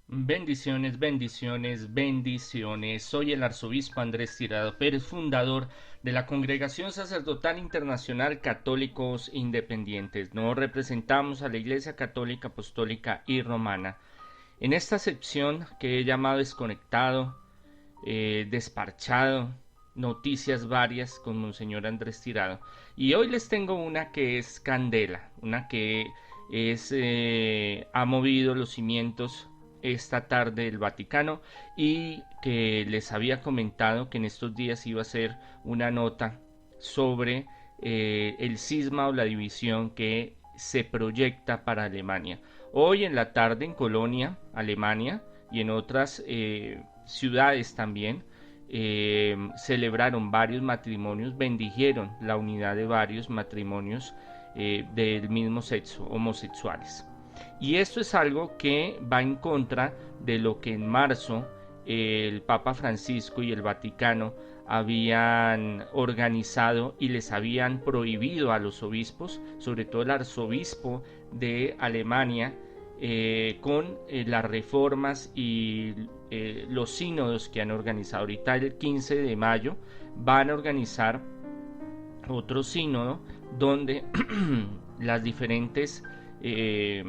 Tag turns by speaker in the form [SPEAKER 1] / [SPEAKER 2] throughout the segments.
[SPEAKER 1] Bendiciones, bendiciones, bendiciones. Soy el arzobispo Andrés Tirado Pérez, fundador de la Congregación Sacerdotal Internacional Católicos Independientes. Nos representamos a la Iglesia Católica Apostólica y Romana. En esta sección que he llamado Desconectado, Desparchado, noticias varias con Monseñor Andrés Tirado. Y hoy les tengo una que es candela, una que ha movido los cimientos esta tarde del Vaticano y que les había comentado que en estos días iba a ser una nota sobre el cisma o la división que se proyecta para Alemania. Hoy en la tarde en Colonia, Alemania, y en otras ciudades también, celebraron varios matrimonios, bendijeron la unidad de varios matrimonios del mismo sexo, homosexuales. Y esto es algo que va en contra de lo que en marzo el Papa Francisco y el Vaticano habían organizado y les habían prohibido a los obispos, sobre todo el arzobispo de Alemania, con las reformas y los sínodos que han organizado. Ahorita el 15 de mayo van a organizar otro sínodo donde las diferentes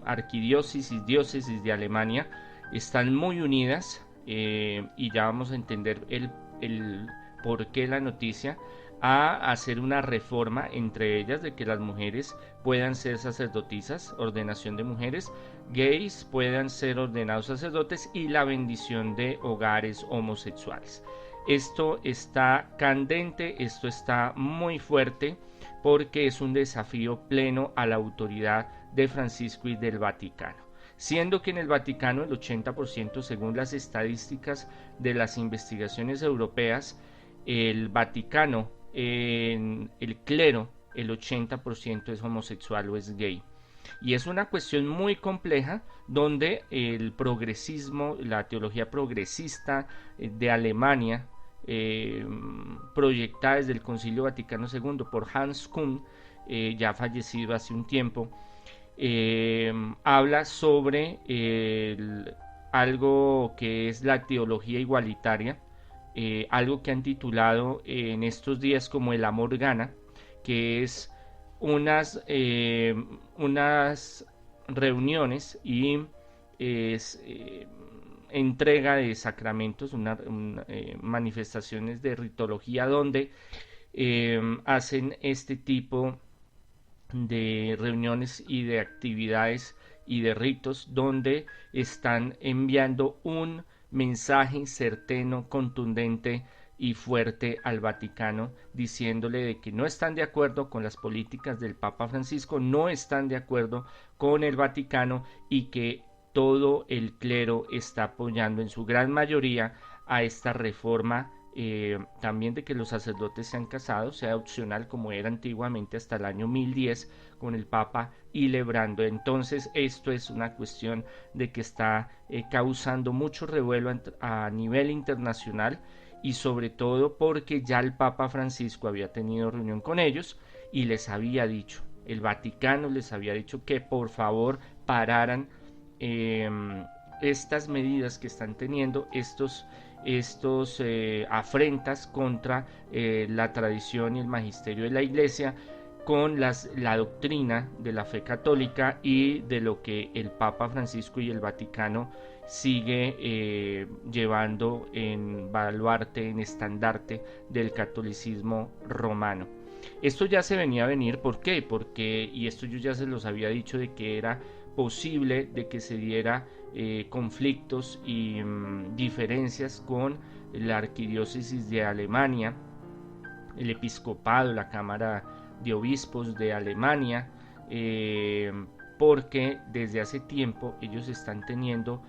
[SPEAKER 1] arquidiócesis, diócesis de Alemania están muy unidas, y ya vamos a entender el por qué la noticia, a hacer una reforma entre ellas de que las mujeres puedan ser sacerdotisas, ordenación de mujeres, gays puedan ser ordenados sacerdotes y la bendición de hogares homosexuales. Esto está candente, esto está muy fuerte porque es un desafío pleno a la autoridad de Francisco y del Vaticano. Siendo que en el Vaticano el 80%, según las estadísticas de las investigaciones europeas, el Vaticano, en el clero, el 80% es homosexual o es gay. Y es una cuestión muy compleja donde el progresismo, la teología progresista de Alemania, proyectada desde el Concilio Vaticano II por Hans Küng, ya fallecido hace un tiempo, habla sobre algo que es la teología igualitaria, algo que han titulado en estos días como el amor gana, que es unas reuniones y es, entrega de sacramentos, manifestaciones de ritología donde hacen este tipo de reuniones y de actividades y de ritos donde están enviando un mensaje certero, contundente y fuerte al Vaticano, diciéndole de que no están de acuerdo con las políticas del Papa Francisco, no están de acuerdo con el Vaticano y que todo el clero está apoyando en su gran mayoría a esta reforma, también de que los sacerdotes sean casados, sea opcional como era antiguamente hasta el año 1010 con el Papa Hildebrando. Entonces esto es una cuestión de que está causando mucho revuelo a nivel internacional, y sobre todo porque ya el Papa Francisco había tenido reunión con ellos y les había dicho, el Vaticano les había dicho que por favor pararan eh, estas medidas que están teniendo, estos afrentas contra la tradición y el magisterio de la Iglesia, con la doctrina de la fe católica y de lo que el Papa Francisco y el Vaticano sigue llevando en baluarte, en estandarte del catolicismo romano. Esto ya se venía a venir, ¿por qué? Porque, y esto yo ya se los había dicho, de que era posible de que se diera conflictos y diferencias con la arquidiócesis de Alemania, el episcopado, la cámara de obispos de Alemania, porque desde hace tiempo ellos están teniendo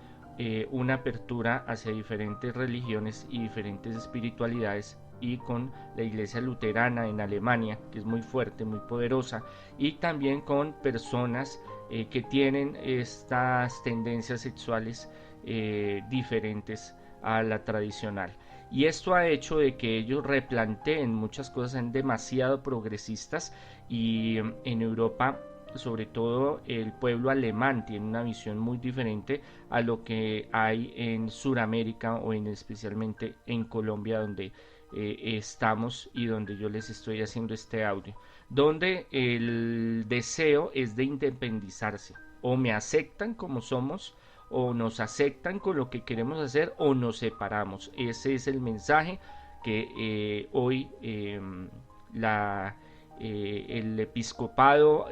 [SPEAKER 1] una apertura hacia diferentes religiones y diferentes espiritualidades, y con la iglesia luterana en Alemania, que es muy fuerte, muy poderosa, y también con personas que tienen estas tendencias sexuales diferentes a la tradicional. Y esto ha hecho de que ellos replanteen muchas cosas, sean demasiado progresistas, y en Europa sobre todo el pueblo alemán tiene una visión muy diferente a lo que hay en Sudamérica o especialmente en Colombia, donde estamos y donde yo les estoy haciendo este audio, donde el deseo es de independizarse. O me aceptan como somos, o nos aceptan con lo que queremos hacer, o nos separamos. Ese es el mensaje que hoy el episcopado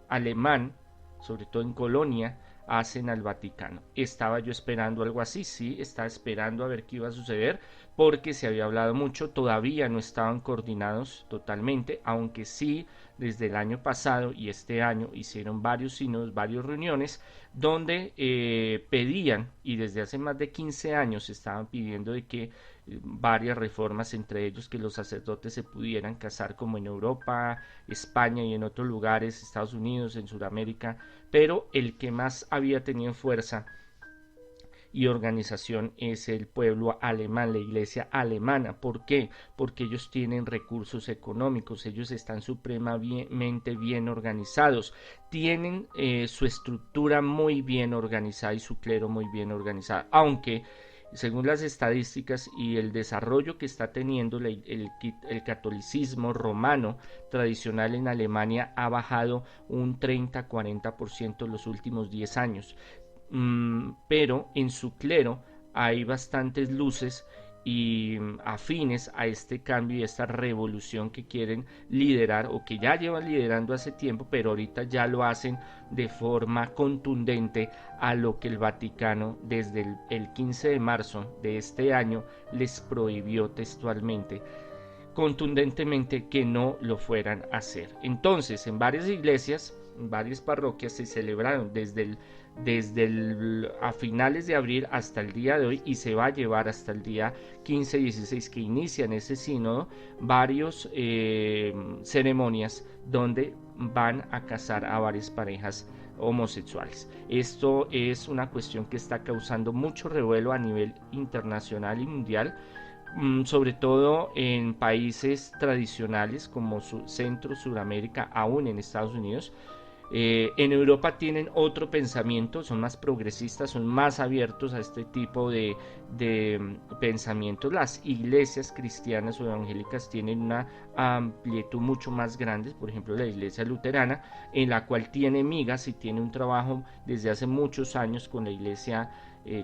[SPEAKER 1] alemán, sobre todo en Colonia, hacen al Vaticano. Estaba yo esperando algo así, sí, estaba esperando a ver qué iba a suceder, porque se había hablado mucho, todavía no estaban coordinados totalmente, aunque sí desde el año pasado y este año hicieron varios sínodos, varias reuniones, donde pedían, y desde hace más de 15 años estaban pidiendo de que varias reformas, entre ellos que los sacerdotes se pudieran casar como en Europa, España y en otros lugares, Estados Unidos, en Sudamérica, pero el que más había tenido fuerza y organización es el pueblo alemán, la iglesia alemana. ¿Por qué? Porque ellos tienen recursos económicos, ellos están supremamente bien organizados, tienen su estructura muy bien organizada y su clero muy bien organizado, aunque según las estadísticas y el desarrollo que está teniendo el catolicismo romano tradicional en Alemania ha bajado un 30-40% en los últimos 10 años. Pero en su clero hay bastantes luces y afines a este cambio y a esta revolución que quieren liderar o que ya llevan liderando hace tiempo, pero ahorita ya lo hacen de forma contundente a lo que el Vaticano desde el 15 de marzo de este año les prohibió textualmente, contundentemente, que no lo fueran a hacer. Entonces, en varias iglesias, en varias parroquias se celebraron a finales de abril hasta el día de hoy, y se va a llevar hasta el día 15-16 que inician ese sínodo, varios ceremonias donde van a casar a varias parejas homosexuales. Esto es una cuestión que está causando mucho revuelo a nivel internacional y mundial, sobre todo en países tradicionales como Centro, Sudamérica, aún en Estados Unidos. En Europa tienen otro pensamiento, son más progresistas, son más abiertos a este tipo de pensamientos. Las iglesias cristianas o evangélicas tienen una amplitud mucho más grande, por ejemplo la iglesia luterana, en la cual tiene migas y tiene un trabajo desde hace muchos años con la iglesia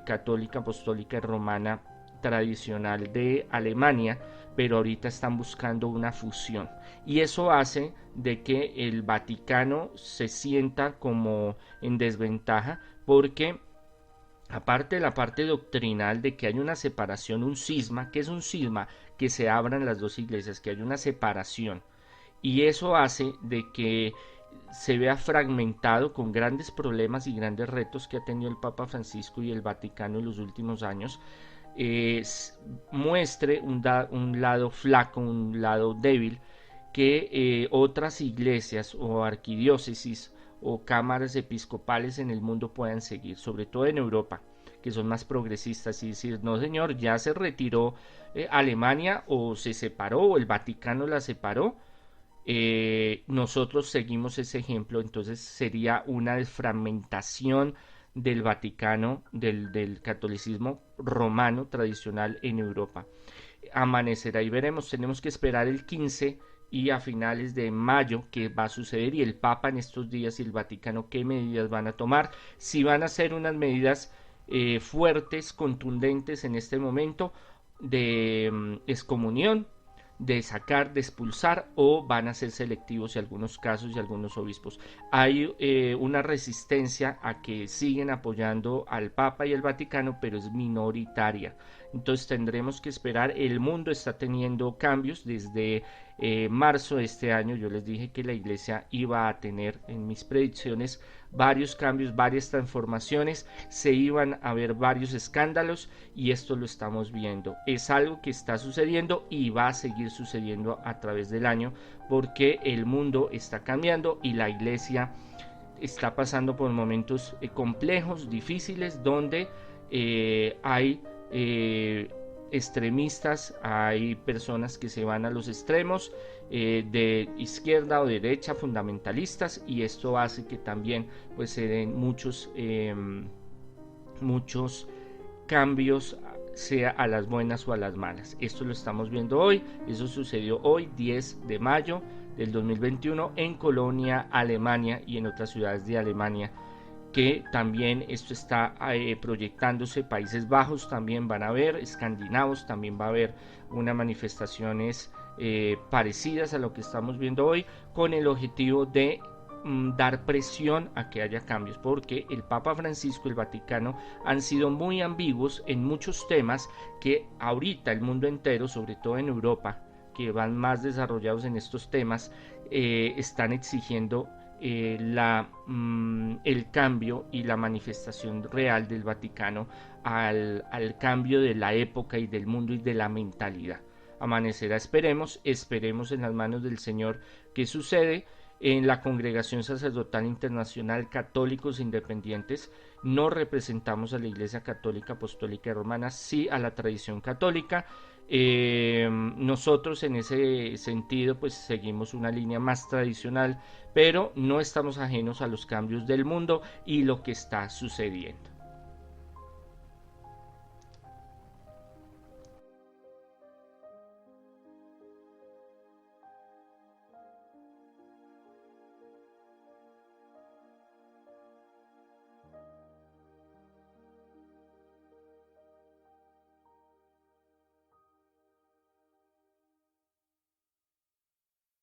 [SPEAKER 1] católica, apostólica y romana tradicional de Alemania, pero ahorita están buscando una fusión, y eso hace de que el Vaticano se sienta como en desventaja, porque aparte de la parte doctrinal de que hay una separación, un cisma, que es un cisma, que se abran las dos iglesias, que hay una separación, y eso hace de que se vea fragmentado, con grandes problemas y grandes retos que ha tenido el Papa Francisco y el Vaticano en los últimos años. Muestre un lado flaco, un lado débil, que otras iglesias o arquidiócesis o cámaras episcopales en el mundo puedan seguir, sobre todo en Europa, que son más progresistas, y decir, no señor, ya se retiró Alemania, o se separó, o el Vaticano la separó, nosotros seguimos ese ejemplo. Entonces sería una desfragmentación del Vaticano, del catolicismo romano tradicional en Europa. Amanecerá y veremos, tenemos que esperar el 15 y a finales de mayo qué va a suceder, y el Papa en estos días y el Vaticano qué medidas van a tomar, si van a ser unas medidas fuertes, contundentes en este momento de excomunión, de sacar, de expulsar, o van a ser selectivos en algunos casos y algunos obispos. Hay una resistencia a que siguen apoyando al Papa y al Vaticano, pero es minoritaria. Entonces tendremos que esperar. El mundo está teniendo cambios desde marzo de este año. Yo les dije que la iglesia iba a tener en mis predicciones varios cambios, varias transformaciones, se iban a ver varios escándalos, y esto lo estamos viendo. Es algo que está sucediendo y va a seguir sucediendo a través del año, porque el mundo está cambiando y la iglesia está pasando por momentos complejos, difíciles, donde hay extremistas, hay personas que se van a los extremos, de izquierda o derecha, fundamentalistas, y esto hace que también pues se den muchos cambios, sea a las buenas o a las malas. Esto lo estamos viendo hoy, eso sucedió hoy 10 de mayo del 2021 en Colonia, Alemania, y en otras ciudades de Alemania, que también esto está proyectándose. Países Bajos también van a haber, escandinavos también va a haber unas manifestaciones parecidas a lo que estamos viendo hoy, con el objetivo de dar presión a que haya cambios, porque el Papa Francisco y el Vaticano han sido muy ambiguos en muchos temas que ahorita el mundo entero, sobre todo en Europa, que van más desarrollados en estos temas, están exigiendo el cambio y la manifestación real del Vaticano al cambio de la época y del mundo y de la mentalidad. Amanecerá, esperemos en las manos del Señor qué sucede. En la Congregación Sacerdotal Internacional Católicos Independientes no representamos a la Iglesia Católica Apostólica y Romana, sí a la tradición católica. Nosotros en ese sentido pues seguimos una línea más tradicional, pero no estamos ajenos a los cambios del mundo y lo que está sucediendo.